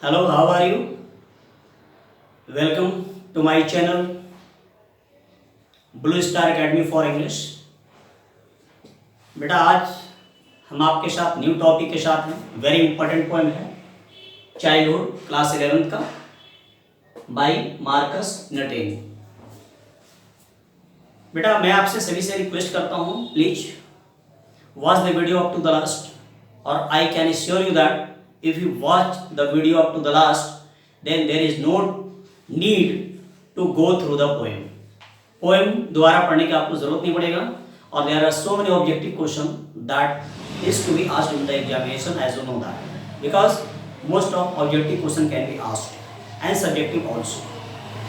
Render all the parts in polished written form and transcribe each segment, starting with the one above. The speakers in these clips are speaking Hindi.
Hello, how are you? Welcome to my channel blue star academy for English. बेटा आज हम आपके साथ न्यू टॉपिक के साथ हैं। वेरी इंपॉर्टेंट पोएम है चाइल्डहुड क्लास 11th का बाय मार्कस नटेन। बेटा मैं आपसे सभी से रिक्वेस्ट करता हूँ, please watch the video up to the last, और I can assure you that if you watch the video up to the last, then there is no need to go through the poem दोबारा पढ़ने की आपको जरूरत नहीं पड़ेगा। और there are so many objective question that is to be asked in the examination, as you know that, because most of objective question can be asked and subjective also,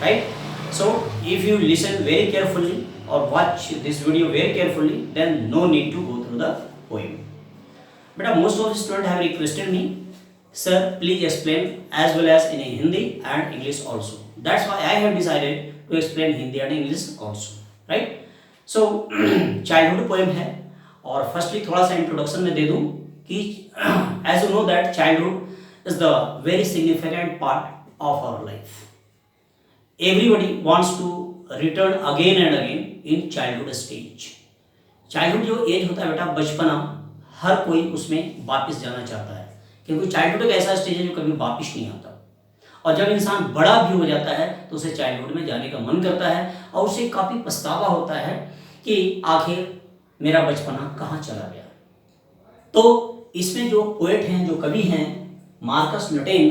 right? So if you listen very carefully or watch this video very carefully, then no need to go through the poem. But most of the students have requested me, sir, please explain as well as in Hindi and English also. That's why I have decided to explain Hindi and English also, right? So childhood poem है, और firstly थोड़ा सा introduction में दे दूँ कि as you know that childhood is the very significant part of our life. Everybody wants to return again and again in childhood stage. childhood जो एज होता है बेटा, बचपना, हर कोई उसमें वापस जाना चाहता है, क्योंकि चाइल्डहुड एक ऐसा स्टेज है जो कभी वापस नहीं आता। और जब इंसान बड़ा भी हो जाता है तो उसे चाइल्डहुड में जाने का मन करता है और उसे काफ़ी पछतावा होता है कि आखिर मेरा बचपना कहाँ चला गया। तो इसमें जो पोएट हैं, जो कवि हैं, मार्कस नटेन,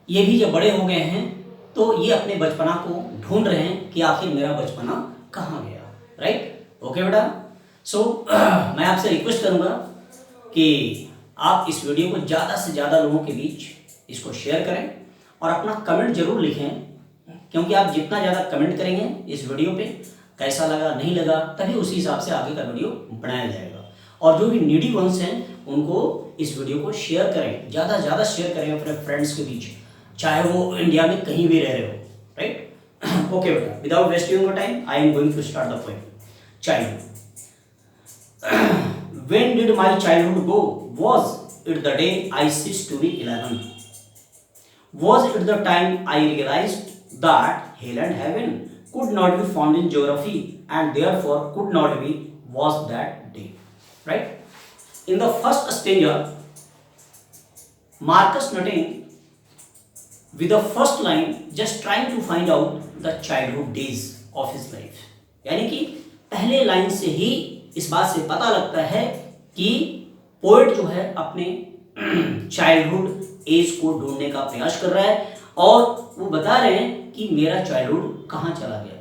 ये भी जब बड़े हो गए हैं तो ये अपने बचपना को ढूंढ रहे हैं कि आखिर मेरा बचपना कहाँ गया। राइट, ओके बेटा। सो मैं आपसे रिक्वेस्ट करूँगा कि आप इस वीडियो को ज़्यादा से ज़्यादा लोगों के बीच इसको शेयर करें और अपना कमेंट जरूर लिखें, क्योंकि आप जितना ज़्यादा कमेंट करेंगे इस वीडियो पे, कैसा लगा नहीं लगा, तभी उसी हिसाब से आगे का वीडियो बनाया जाएगा। और जो भी नीडी वंस हैं उनको इस वीडियो को शेयर करें, ज़्यादा से ज़्यादा शेयर करें अपने फ्रेंड्स के बीच, चाहे वो इंडिया में कहीं भी रह रहे हो। राइट, ओके बेटा, without wasting your time I am going to start the poem. Childhood. When did my childhood go? Was it the day I ceased to be 11? Was it the time I realized that hell and heaven could not be found in geography and therefore could not be? Was that day? Right? In the first stanza, Marcus Nutting, with the first line, just trying to find out the childhood days of his life. यानी कि पहले लाइन से ही इस बात से पता लगता है कि पोएट जो है अपने चाइल्डहुड एज को ढूंढने का प्रयास कर रहा है, और वो बता रहे हैं कि मेरा चाइल्डहुड कहाँ चला गया।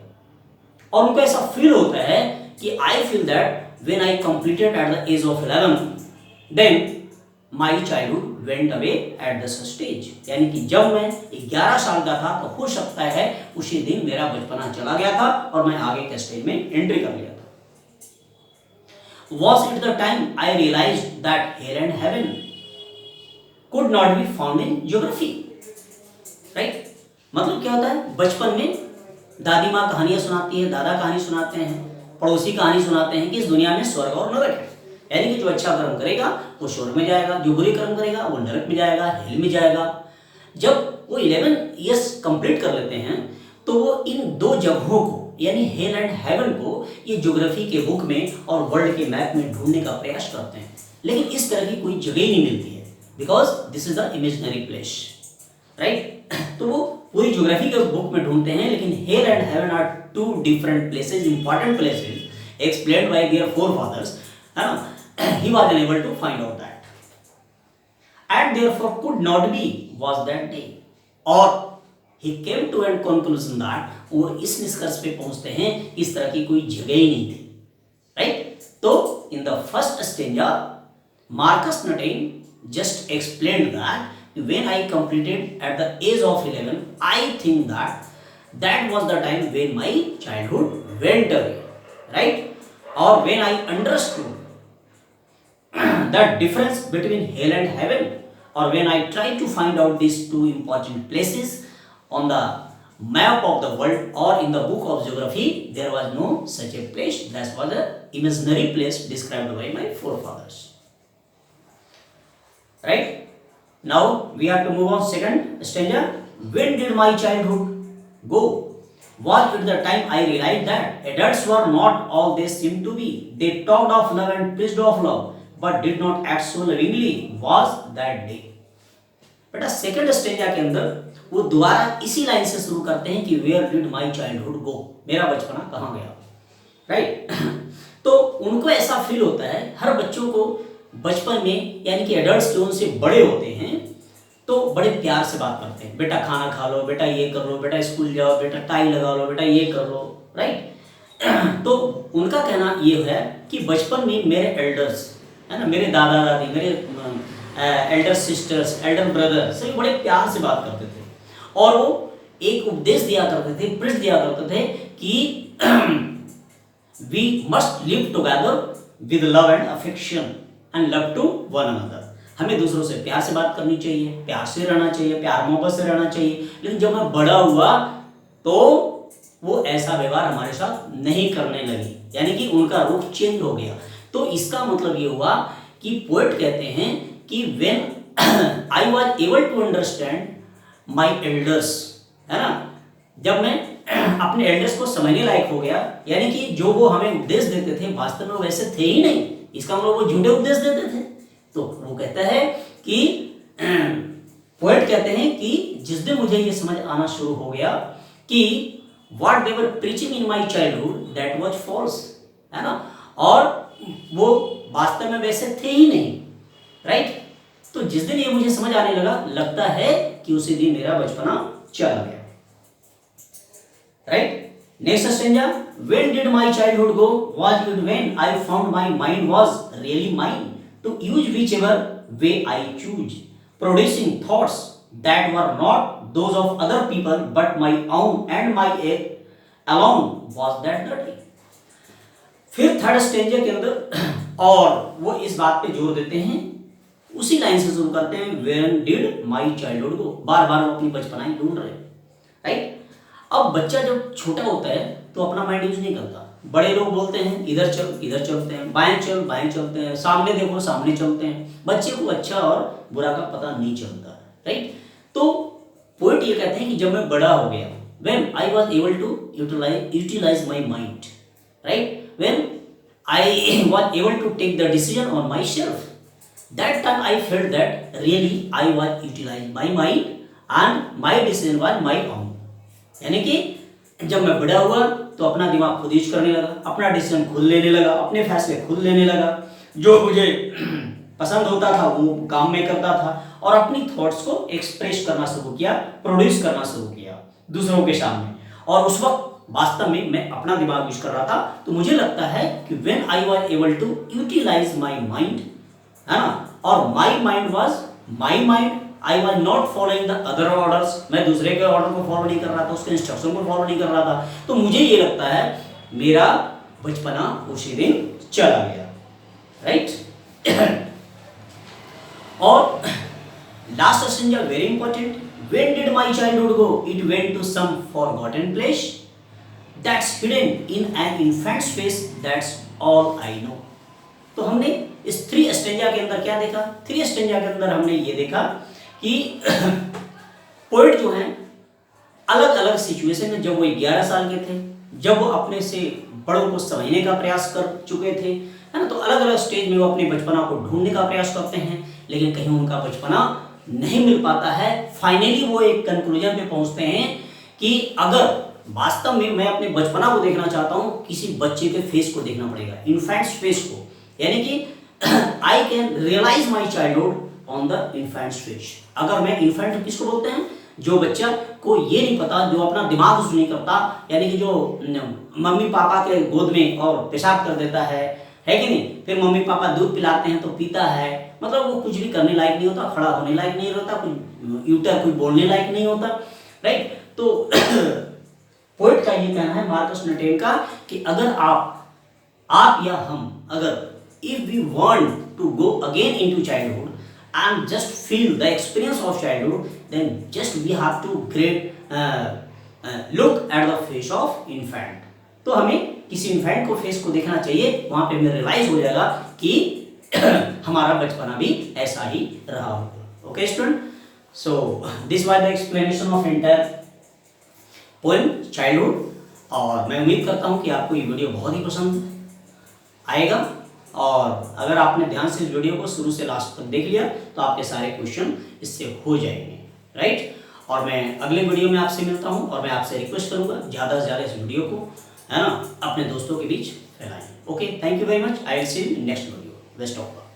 और उनको ऐसा फील होता है कि I feel that when I completed at the age of 11 then my childhood went away at the stage. यानी कि जब मैं 11 साल का था तो हो सकता है उसी दिन मेरा बचपना चला गया था और मैं आगे के स्टेज में एंट्री कर लिया था। Was it the time I realized that hell and heaven could not be found in geography? Right? मतलब क्या होता है, बचपन में दादी माँ कहानियाँ सुनाती है, दादा कहानी सुनाते हैं, पड़ोसी कहानी सुनाते हैं कि इस दुनिया में स्वर्ग और नरक है। यानी कि जो अच्छा कर्म करेगा वो स्वर्ग में जाएगा, जो बुरे कर्म करेगा वो नरक में जाएगा, हेल में जाएगा। जब वो 11 ईयर्स कंप्लीट कर लेते हैं तो वो इन दो जगहों को, यानी हेल एंड हेवन को, ये ज्योग्राफी के बुक में और वर्ल्ड के मैप में ढूंढने का प्रयास करते हैं, लेकिन इस तरह की कोई जगह ही नहीं मिलती है, because this is the imaginary place. Right, तो वो पूरी ज्योग्राफी के बुक में ढूंढते हैं, लेकिन hell and heaven are two different places, important places explained by their forefathers, है ना। He was unable to find out that and therefore could not be was that day, और he came to a conclusion that वो इस निष्कर्ष पे पहुंचते हैं इस तरह की कोई जगह ही नहीं थी। राइट, तो in the first stanza Marcus Natten just explained that when I completed at the age of 11, I think that that was the time when my childhood went away, right? Or when I understood the difference between hell and heaven, or when I tried to find out these two important places on the map of the world or in the book of geography, there was no such a place. That was a imaginary place described by my forefathers, right? Now we have to move on second stanza. When did my childhood go? Was it the time I realized that adults were not all they seemed to be? They talked of love and preached of love, but did not act so lovingly. Was that day? बेटा सेकंड स्टेंजा के अंदर वो दोबारा इसी लाइन से शुरू करते हैं कि where did my childhood go, मेरा बचपना कहाँ गया, राइट। तो उनको ऐसा फील होता है, हर बच्चों को बचपन में यानी कि एडल्ट्स जो उनसे बड़े होते हैं तो बड़े प्यार से बात करते हैं, बेटा खाना खा लो, बेटा ये कर लो, बेटा स्कूल जाओ, बेटा टाई लगा लो, बेटा ये कर लो, राइट। तो उनका कहना ये है कि बचपन में मेरे एल्डर्स है ना, मेरे दादा दादी, मेरे एल्डर सिस्टर्स, एल्डर ब्रदर सभी बड़े प्यार से बात करते थे और वो एक उपदेश दिया करते थे, प्रिंस दिया करते थे कि we must live together with love and affection and love to one another. हमें दूसरों से प्यार से बात करनी चाहिए, प्यार से रहना चाहिए, प्यार मोहब्बत से रहना चाहिए। लेकिन जब मैं बड़ा हुआ तो वो ऐसा व्यवहार हमारे साथ नहीं करने लगी, यानी कि उनका रुख चेंज हो गया। तो इसका मतलब ये हुआ कि पोएट कहते हैं कि when I was able to understand my elders, है ना, जब मैं अपने एल्डर्स को समझने लायक हो गया, यानी कि जो वो हमें उपदेश देते थे वास्तव में वो वैसे थे ही नहीं, इसका मतलब वो झूठे उपदेश देते थे। तो वो कहता है कि पोएट कहते हैं कि जिस दिन मुझे ये समझ आना शुरू हो गया कि what they were preaching in my childhood that was false, है ना, और वो वास्तव में वैसे थे ही नहीं, राइट। तो जिस दिन ये मुझे समझ आने लगा, लगता है कि उसी दिन मेरा बचपना चला गया, right. Next stanza, when did my childhood go? Was it when I found my mind was really mine to use whichever way I choose, producing thoughts that were not those of other people but my own, and my act alone was that dirty। फिर थर्ड स्टेंजा के अंदर और वो इस बात पे जोर देते हैं, उसी लाइन से शुरू करते हैं when did my childhood go, बार बार वो अपनी बचपनाएं ढूंढ रहे हैं, राइट। अब बच्चा जब छोटा होता है तो अपना माइंड यूज नहीं करता, बड़े लोग बोलते हैं इधर चल इधर चलते हैं, बाएं चल बाएं चलते हैं, सामने देखो सामने चलते हैं, बच्चे को अच्छा और बुरा का पता नहीं चलता, राइट। तो पोएट ये कहते हैं कि जब मैं बड़ा हो गया, when I was able to utilize my mind, right, when I was able to take the decision on myself, that time I felt that really I was utilizing my mind and my decision was my own। यानी कि जब मैं बड़ा हुआ तो अपना दिमाग खुद यूज करने लगा, अपना डिसीजन खुद लेने लगा, अपने फैसले खुद लेने लगा, जो मुझे पसंद होता था वो काम में करता था और अपनी थॉट्स को एक्सप्रेस करना शुरू किया, प्रोड्यूस करना शुरू किया दूसरों के सामने। और उस वक्त वास्तव में मैं अपना दिमाग यूज कर रहा था। तो मुझे लगता है कि when I was able to utilize my mind, है ना, और my mind was my mind, I was not following the other orders, मैं दूसरे के ऑर्डर को फॉलो नहीं कर रहा था, उसके इंस्ट्रक्शन को फॉलो नहीं कर रहा था। तो मुझे ये लगता है मेरा बचपना उसी दिन चला गया, राइट। और last stanza very important, when did my childhood go? It went to some forgotten place that's hidden in an infant's face, that's all I know। तो हमने इस 3 स्टेंजा के अंदर क्या देखा? 3 स्टेंजा के अंदर हमने ये देखा कि पोएट जो हैं अलग अलग सिचुएशन में, जब वो 11 साल के थे, जब वो अपने से बड़ों को समझने का प्रयास कर चुके थे, है ना, तो अलग अलग स्टेज में वो अपने बचपना को ढूंढने का प्रयास करते हैं, लेकिन कहीं उनका बचपना नहीं मिल पाता है। फाइनली वो एक कंक्लूजन पे पहुंचते हैं कि अगर वास्तव में मैं अपने बचपना को देखना चाहता हूँ, किसी बच्चे के फेस को देखना पड़ेगा, इन्फेंट्स फेस को, यानी कि I can realise my childhood on the infant's face. अगर मैं इन्फेंट किसको बोलते हैं? जो बच्चा को ये नहीं पता, जो अपना दिमाग यूज नहीं करता, यानी कि जो मम्मी पापा के गोद में और पेशाब कर देता है कि नहीं, फिर मम्मी पापा दूध पिलाते हैं तो पीता है, मतलब वो कुछ भी करने लायक नहीं होता, खड़ा होने लायक नहीं होता, कुछ यूटर कुछ बोलने लायक नहीं होता, राइट। तो पोएट का ये कहना है, मार्कस नटेन का, कि अगर आप या हम अगर if we want to go again into childhood and just feel the experience of childhood, then just we have to look at the face of infant। तो हमें किसी इन्फेंट को फेस को देखना चाहिए, वहां पे हमें रियलाइज हो जाएगा कि हमारा बचपना भी ऐसा ही रहा होगा। Okay student, so this was the explanation of entire poem childhood. और मैं उम्मीद करता हूँ कि आपको ये वीडियो बहुत ही पसंद आएगा, और अगर आपने ध्यान से इस वीडियो को शुरू से लास्ट तक देख लिया तो आपके सारे क्वेश्चन इससे हो जाएंगे, राइट। और मैं अगले वीडियो में आपसे मिलता हूँ, और मैं आपसे रिक्वेस्ट करूँगा ज़्यादा से ज़्यादा इस वीडियो को, है ना, अपने दोस्तों के बीच फैलाएं। Okay, thank you very much. I will see you in next video. Best of luck.